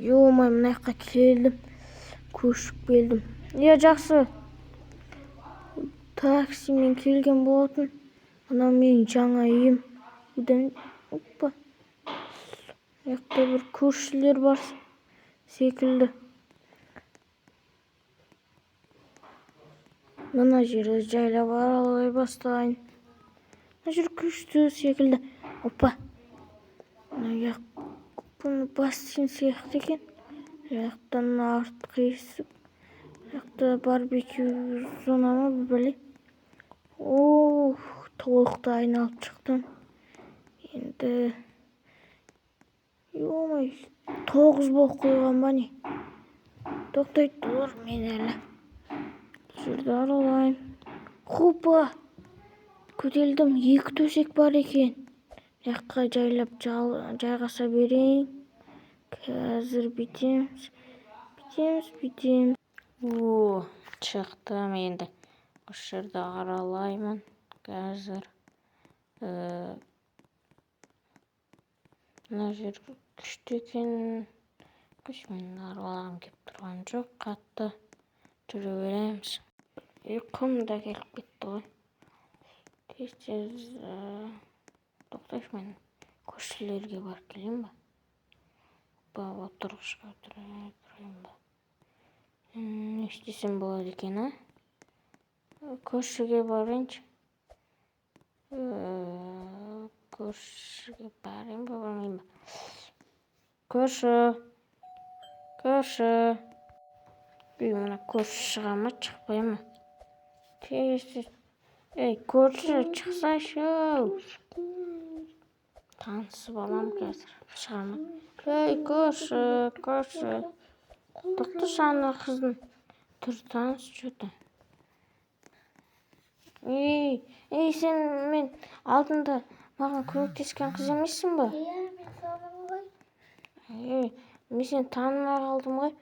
Ё-моё, мына жакка келдим. Көшүп келдим. Жакшы. Таксимен келген болотун. Мына менин жаңа үйүм. Опа. Жакта бир көршүлөр бар секилди. Мына жерде жайлап аралай баштайын. Мына жер күчтүү секилди. Опа. Мына жак буну бассейн сыяктуу экен. Жактан арткы эсик. Жакта барбекю зонамы биле. Толуктуу айналып чыктым. Енді ё-моё, 9 болуп койгон бани. Токтойт, тур мен эле. Бул жерди аралайм. Хопа. Көтөрүлдүм, 2 төсек бар экен. Жакка жайлап жайгаса берейин. Азыр битемиз. Чыктым енді. Ошол жерди аралаймын. Азыр мына жер күчтүү экен. Мен аралағым кеп турган жок. Катты жүрө беребиз. Уйкум да келип кетти ғой. Тез токтойш, мен көршүлөргө барып келейинби? Отурушка турайынбы? Иштесем болот экен, а? Көршүгө барайынчы. Көршүгө барайынбы, барбайынбы? Көршү. Мына көршү чыгамы, чыкпайбы? Тез. Эй, көршү, чыксайчы. Танысып алам азыр. Чыгамы? Эй, көршү. Токтош, аны кыздын түрү таанысчу да. Эй, сен мен алдында мага көмөктескен кыз эмессиңби? Мен таанымам ғой. Мен сени таанымай калдым ғой.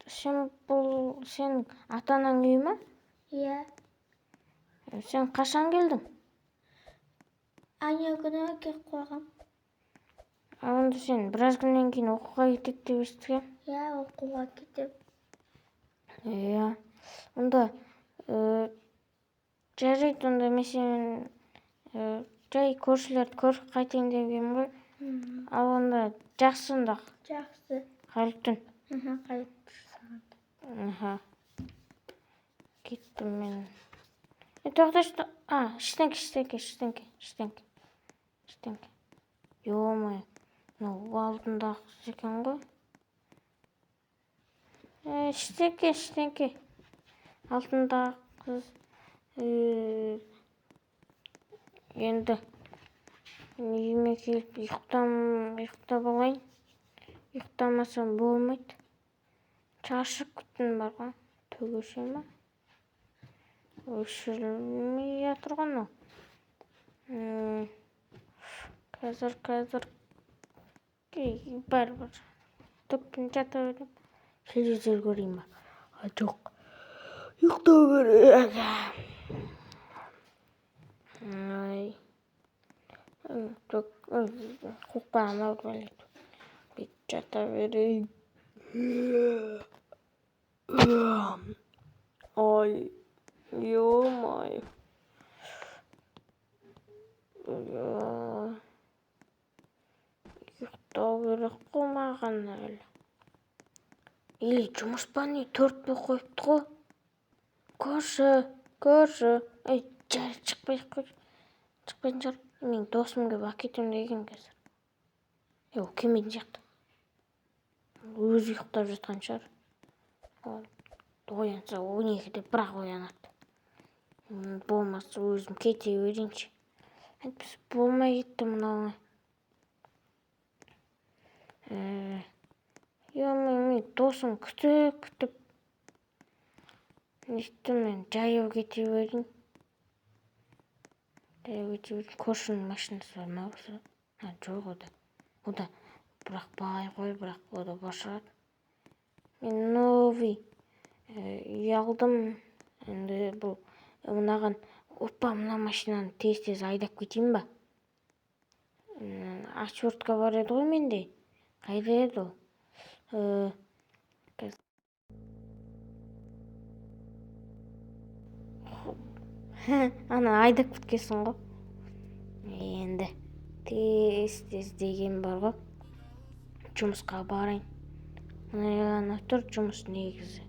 Сен сенин ата-анаң үйү ма? Сен качан келдиң? Аня күнү келип койгом. Анда сен бир аз күндөн кийин окууга кетет деп эстигем. Окууга кетем. Анда жарайт, анда мен сени жай көршүлөрдү көрүп кайтайын дегем ғой. Ал анда жакшы анда. Жакшы. Кайраптын. Кайраптын. Кеттим мен. Токтош. Иштенке. Ё-моё, мына алдындагы кыз экен го. Иштенке. Алдындагы кыз. Енді үйүмө келип уктап алайын. Уктамасам болбойт. Чарчап кеттим бар го. Төгөшөмө? Өшүрмөй турган ол. Казыр барбыр. Төппүн жата берем. Телевизор көрейинби? Жок. Уктоо керек. Кукпаган ауырып элек. Бет жата берейин. Ой, ё-моё. Уктоо керек го мага эле. Или жумуш бани 4 болуп коюпту го. Көршү. Эй, чыкпайтын чыгар. Мен досумду алып кетем деген азыр. Ал келмейтин сыяктуу. Өзү уктап жаткан чыгар. Оянса 12'de бирок оянат. Болмаса өзүм кете берейинчи. Антип болмой кетти мына. Мен досум күтүп. Мен жаяу кете берейин. Көршүнүн машинасы бар ма болсо? Жок о да. Бирок бай кой, бирок о да бошот. Мен новый үй алдым. Эndi бул мынаган мына машинаны тез айдап кетейинби? Отвертка бар эди го менде. Кайда эди ол? Аны айдап кеткенсің ғой. Енді тез деген бар ғой. Жұмысқа барайын. Мына тұр жұмыс негізі.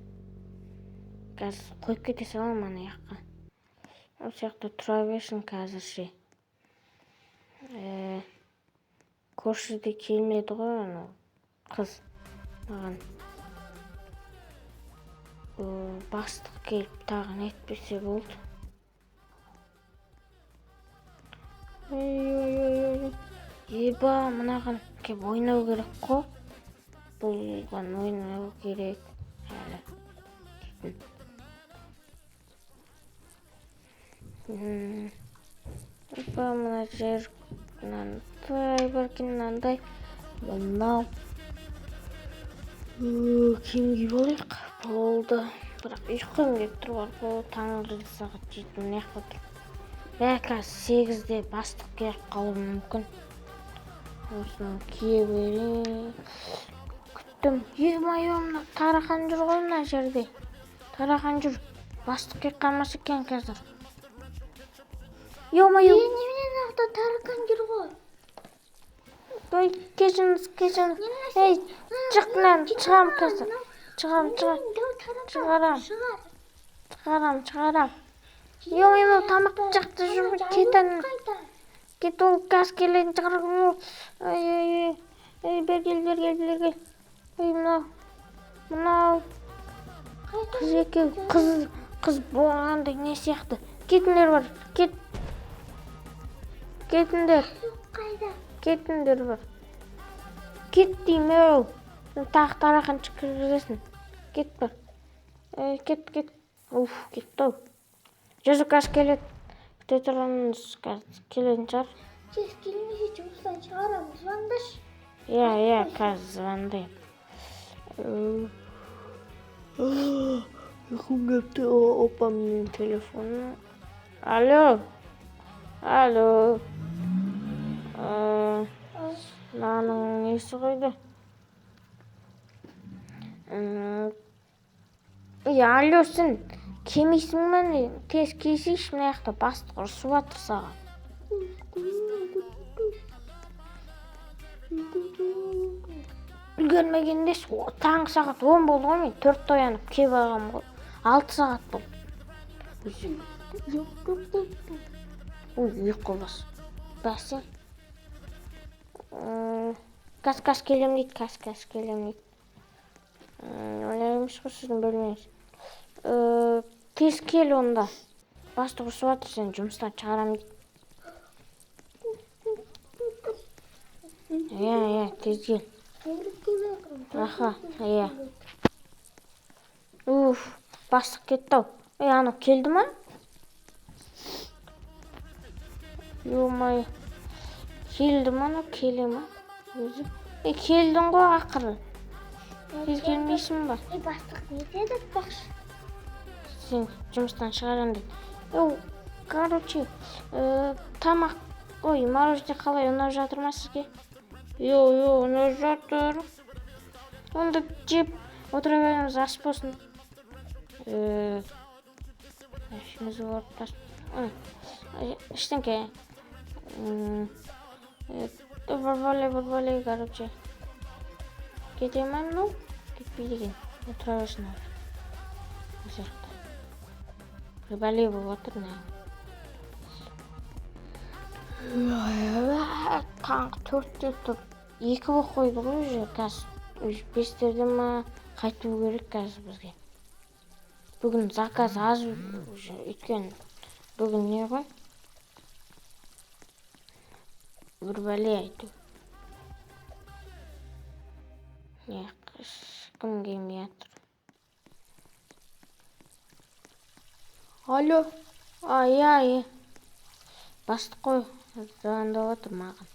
Қазір қойып кете салам ана жаққа. Осы жақта тұра берсін қазірше. Көршіде келмеді ғой анау қыз маған. Бастық келіп тағын етпесе болды. Еба, мынаған кеп ойнау керек қой. Бұлған ойнау керек. Әлі. Еба, мына жер мынандай бар екен, мынандай. Мынау. Киімге болайық. Болды. Бірақ ұйқым келіп тұр бар ғой. Таңғы сағат 7 мына жақта тұр. Қазір 8-де бастық келіп қалуы мүмкін. Осыны кие берейін. Күттім. Е-мое, мына тарақан жүр ғой мына жерде. Тарақан жүр. Бастық келіп қалмас екен қазір. Е-мое. Немене мына тарақан жүр ғой. Ой, кешіріңіз. Ей, шықнан, шығам қазір. Шығарам. Е-мое, тамақ жақты жүр. Кет, ол газ келейін шығарам. Ей, бергел. Ой, мынау. Қыз екеу, қыз болғандай не сияқты. Кетіңдер бар, кетіңдер бар. Кет деймін өу. Тағы тарақан кіргізесің. Кет бар. Кет. Кетті ау. Жүзі қазір келеді. Күте тұрғанымыз қазір келетін шығар. Сіз келмесе жұмыстан шығарамыз, звондаш. Иә, қазір звондайым. Ұйқым келіпті, опамның телефоны. Алло. Мынаның несі қойды? Алло, сен кемейсің ме? Тез кесейші, мына жақта бастық ұрысып жатыр саған. Үлгермегенде таңғы сағат 10 болды ғой, мен 4-те оянып кеп алғам ғой. 6 сағат болды. Ой, ұйқы бас. Бәсең. Кас келем дейді. Ойлар емес қой сіздің бөлмеңіз. Тез кел онда. Бастық ұрысып жатыр, сен жұмыстан шығарам дейді. Иә, тез кел. Аха, иә. Бастық кетті ау. Анау келді ма? Е-мое. Келді ма, анау келе ма? Өзі. Келдің ғой ақыры. Тез келмейсің ба? Бастық не деді бақшы? Сен жұмыстан шығарам дейді. Короче, тамақ, мороженое қалай ұнап жатыр ма сізге? Ұнап жатыр. Онда жеп отыра береміз, ас болсын. Ішімізді орып тастап. Іштіңке. Бір короче. Кете ме мынау? Кетпейді екен. Отыра берсін ары. Осы жақта. Бір бәле болып отыр, таңғы 4-те тұр. 2 болып қойды ғой уже қазір. 5-терде ма қайту керек қазір бізге. Бүгін заказ аз уже, өйткені бүгін не ғой? Бір бәле айту. Кім келмей жатыр? Алло. Иә. Бастық қой, звондап отыр маған.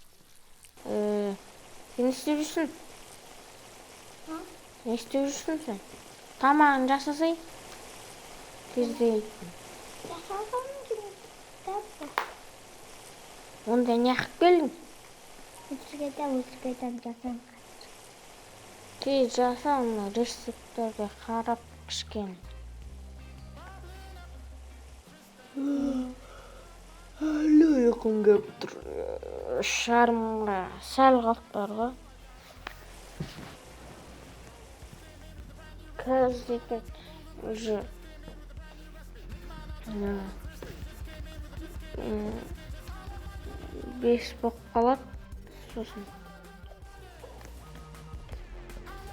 Не істеп жүрсің? Сен? Тамағын жасасай. Тезде еттім. Онда не қып келдің? Өзгеден жасам. Тез жасаңна рецепттерге қарап кішкене. Әлі ұйқым кеп тұр. Шарымға сәл қалып бар ғой. Қазір деген уже 5 болып қалады.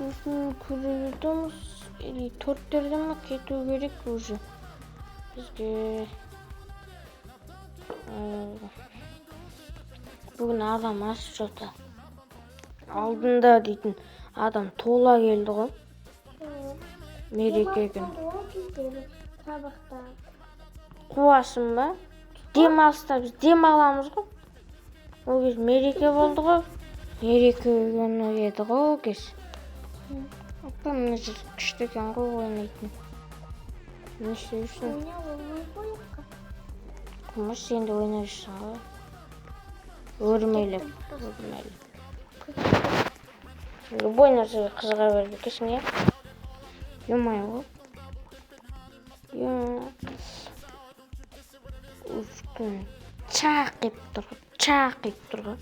Сосын көріп 4-терде ме кету керек уже. Бізге бүгін адам аз жота. Алдында дейтін адам тола келді ғой. Мереке күн. Қуасың ба? Демалыста біз демаламыз ғой. Ол кез мереке болды ғой. Мереке күні еді ғой ол кез. Апа мына жер күшті екен ғой ойнайтын. Не істейсің? Құмаш сен де ойнайсың ғой. Өрмелеп. Любой нәрсеге қызыға берді екенсің, иә? Емай ғой. Чақ еп тұр ғой.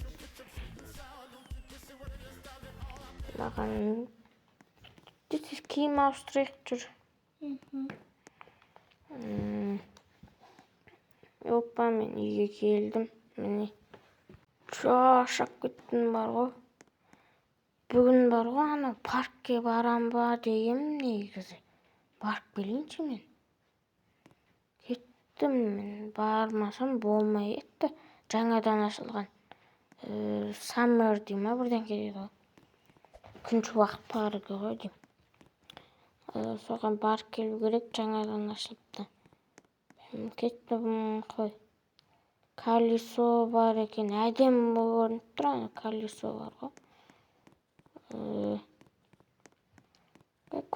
Маған киім ауыстырайық жүр. Опа, мен үйге келдім. Міне. Шаршап кеттім бар ғой. Бүгін бар ғой, ана паркке барам ба дегем негізі. Барып келейінші мен. Кеттім мен. Бармасам болмай етті. Жаңадан ашылған. Саммер дей ма бірден келеді ғой. Күнші уақыт паркі ғой дейм. Соған барып келу керек, жаңадан ашылыпты. Кеттім қой. Колесо бар екен. Әдем көрініп тұр, ана колесо бар ғой.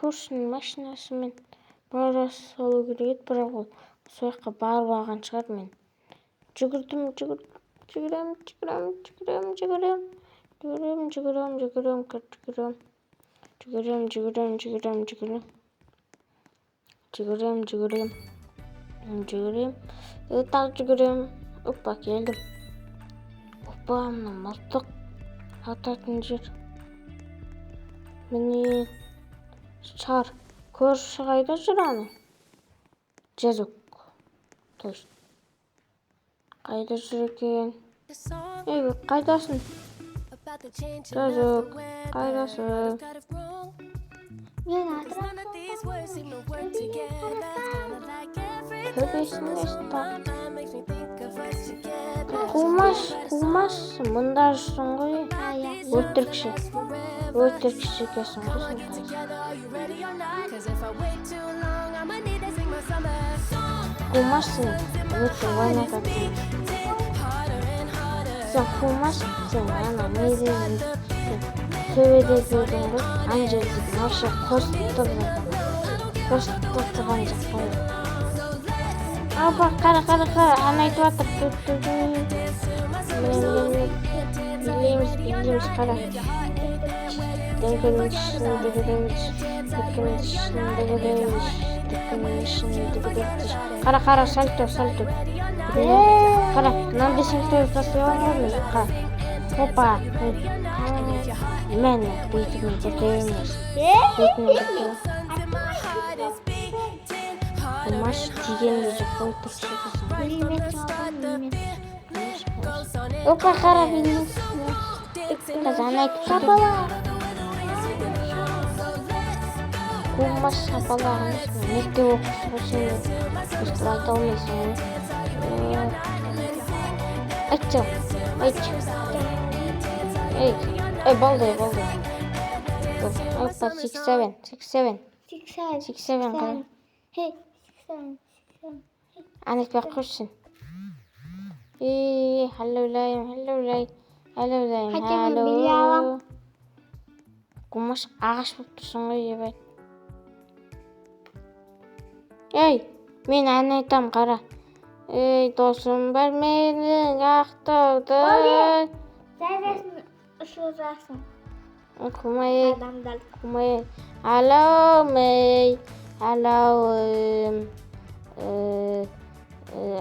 Көршінің машинасымен біраз салу керек, бірақ ол сояққа барып алған шығар мен. Жүгірем. Так жүгірем. Опа, келдім. Опа, мына мылтық ататын жер. Міне шар. Көрші қайда жүр аны? Жазок. Точно. Қайда жүр екен? Қайдасың? Жазок. Қайдасың? Мен атырап Төбесін естап. Қумас, мұнда жүрсің ғой. Өтірікші кесің ғой сен. Қумассың, өтір ойнататын. Сен қумассың, сен ана мейден төбеде бердің ғой. Ан жердегі нарша қосып тұрған жақ қой. Апа, қара, ана айтып атыр. Білеміз, қара. Діңкінің Қара, сальто. Қара, мынандай сальто жасай алмаймын. Опа. Мен бейтімен жүргенміз. Маш дегенде жоқ қой тұршы қызым. Опа, қара білмес. Қазан айтып шапала. Қумас шапалағымыз. Мектеп оқушы болсын. Өстіп айта алмайсың. Айтшы. Ей, балды. Опа, 6-7. қара. Анайтпақ қойсын. Hello. Қайтадан біле алам. Қумаш ағаш болып тұрсың ғой, ебай. Ей, мен ән айтам, қара. Ей, досым бар менің Ақтауда. Сәлесін ұшырасың. Оқымай. Адамдар. Оқымай. Алау Мэй. Алау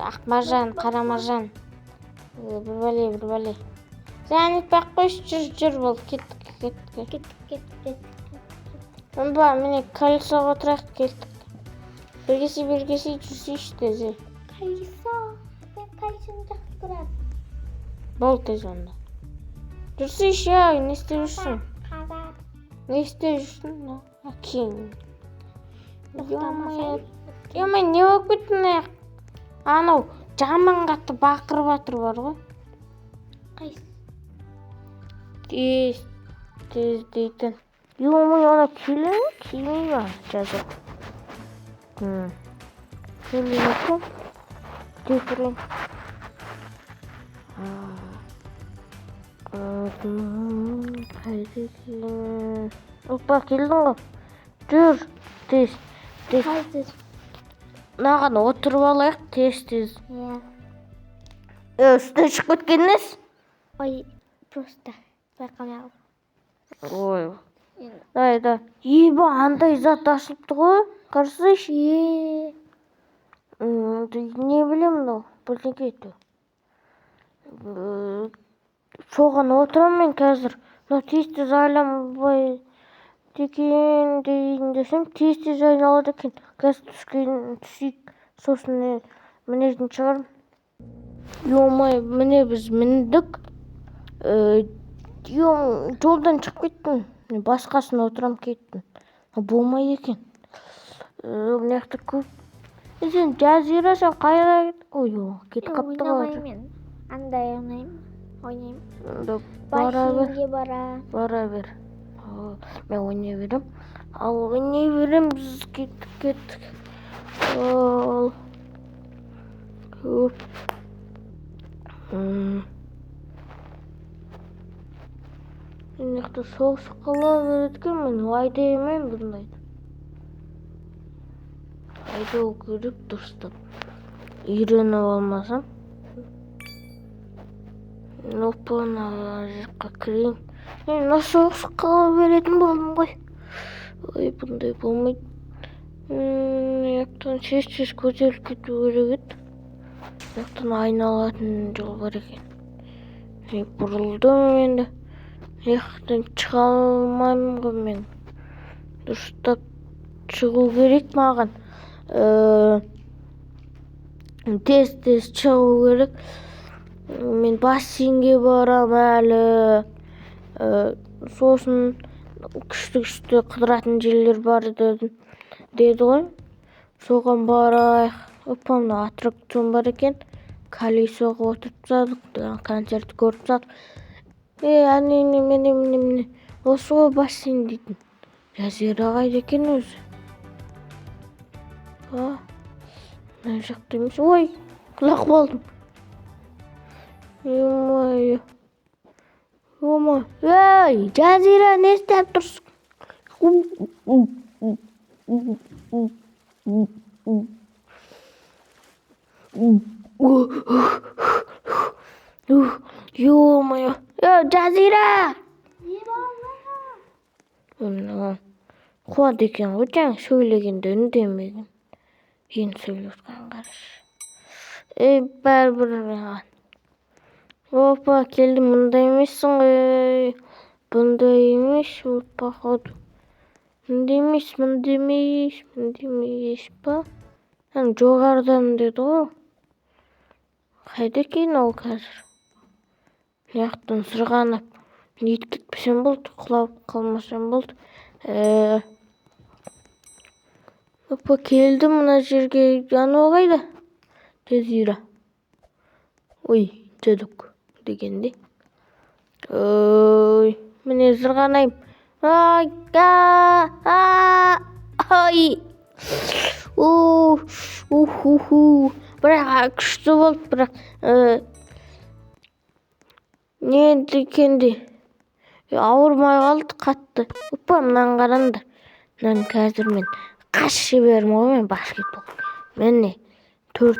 Ақмаржан, Қарамаржан. Бір бәле. Сен айтпай қойшы, жүр бол. Кеттік. Ба, міне колесоға отырайық, кеттік. Бергесі жүрсейші тез. Колесо. Мен колесоны жақсы көрем. Бол тез онда. Жүрсейші, не істеп жүрсің? Қазақ. Не істеп жүрсің? Кейін. Тоқтамасай. Емай, не болып кеттің аяқ? Анау, жаман қатты бақырып атыр бар ғой. Қайсы? Тез дейтін. Емай, ona келмей ма? Жазық. Келмей ма? Кетірен. Қайда келдің? Опа, келдің ғой. Жүр, тез. Қазір. Наған отырып алайық, тез. Иә. Үстіне шығып кеткеннес? Ой, просто байқамай қалдым. Ой. Да. Еба, андай зат ашылыпты ғой. Қарсайшы. Не білем мынау, бірдеңке етті. Соған отырам мен қазір. Тез айналбай екен дейін десем, тез айналады екен. Қазір түсейік, сосын мінезін шығарым. Емай, міне біз міндік. Жолдан шығып кеттім. Басқасына отырам кеттім. Болмайды екен. Мына жақта көп. Сен жазира, сен қайда кеттің? Ой, кетіп қапты ғой. Ойнамаймын. Андай ойнаймын. Бара Бассейнге бер. Мен ойнай берем. Ал ойнай берем, біз кеттік. Ол көп. Мен жақта соғыс қала береткен, мен айда емейм бұндайды. Айдау керек дұрыстап. Үйреніп алмасам. Опа, жаққа кірейін. Мен соғыс қала беретін болдым ғой. Ой, бұндай болмайды. Яқтан шеш көтеріліп кету керек еді. Яқтан айналатын жол бар екен. Бұрылдым енді. Яқтан шыға алмаймын ғой мен. Дұрыстап шығу керек маған. Тез шығу керек. Мен бассейнге барам әлі. Сосын күшті қыдыратын жерлер бар деді ғой. Соған барайық. Опа, мына аттракцион бар екен. Колесоға отырып тастадық, концерт көріп тастадық. Міне. Осы ғой бассейн дейтін. Жазира қайда екен өзі? Мына жақта емес. Ой, құлақ болдым. Ой, Жазира, не істеп тұрсың? Ё-моё, Жазира! Не болды? Қуады екен ғой, жаңа сөйлегенде үндемеген. Енді сөйлескен қарашы. Бәрібір маған. Опа, келдім, мұндай емессің ғой. Бұндай емес, походу. Мұндай емес па? Жоғарыдан деді ғой. Қайда екен ол қазір? Яқтан сырғанап. Нет кетпесем болды, құлап қалмасам болды. Опа, келдім мына жерге. Анау қайда? Жазира. Ой, жадық дегенде. Ой, міне сырғанайым. Бірақ күшті болды, бірақ не дегенде ауырмай қалды қатты. Опа, мынаны қараңдар. Мынаны қазір мен қаш жіберім ғой, мен баскетбол. Міне 4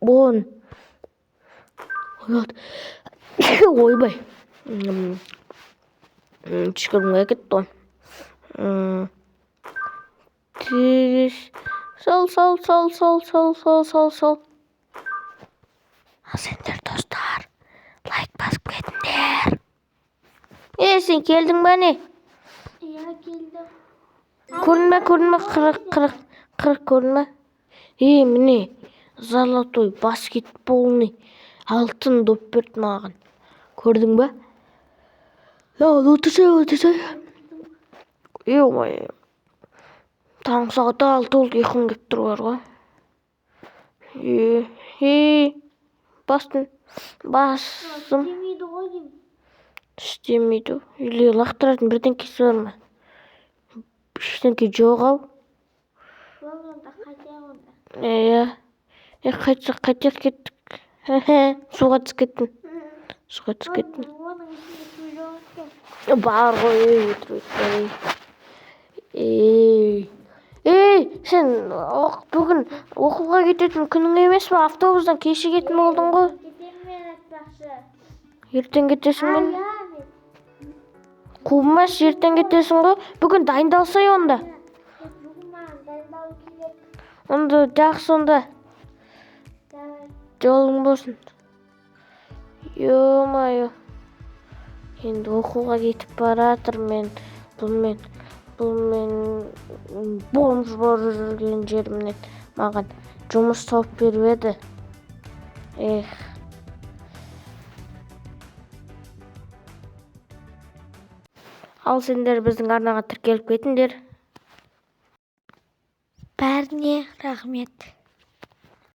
10. Ойбай. түшкіргімге кетті ғой. Тегіс. Сол. Ал сендер достар, лайк басып кетіңдер. Сен келдің бе не? Иә, келдім. Көрінбе, қырық көрінбе. Міне, золотой баскетболный алтын доп берді маған. Көрдің бе? Отырсай. Ой, таң сағат 6 oldu, ұйқым келіп тұр бар ғой. Бастым. Істемейді ғой деймін. Істемейді. Или лақтыратын бірдеңкесі бар ма? Ештеңке жоқ ау. Онда қайтайық онда. Қайтақ кеттік. Суға түсіп кеттім. Оның ішінде су жоқ екен. Бар ғой, сен бүгін оқуға кететін күнің емес пе? Автобустан кешігетін болдың ғой. Кетемін мен айтпақшы. Ертең кетесің мен. Иә, Қуылмас, ертең кетесің ғой. Бүгін дайындалсай онда. бүгін маған дайындалу керек. Онда жақсы онда. Давай. Жолың болсын. Ё-моё. Енді оқуға кетіп баратыр мен. Бұл мен бомж болып жүрген жерімнен маған жұмыс тауып беріп еді. Ал сендер біздің арнаға тіркеліп кетіңдер. Бәріне рахмет.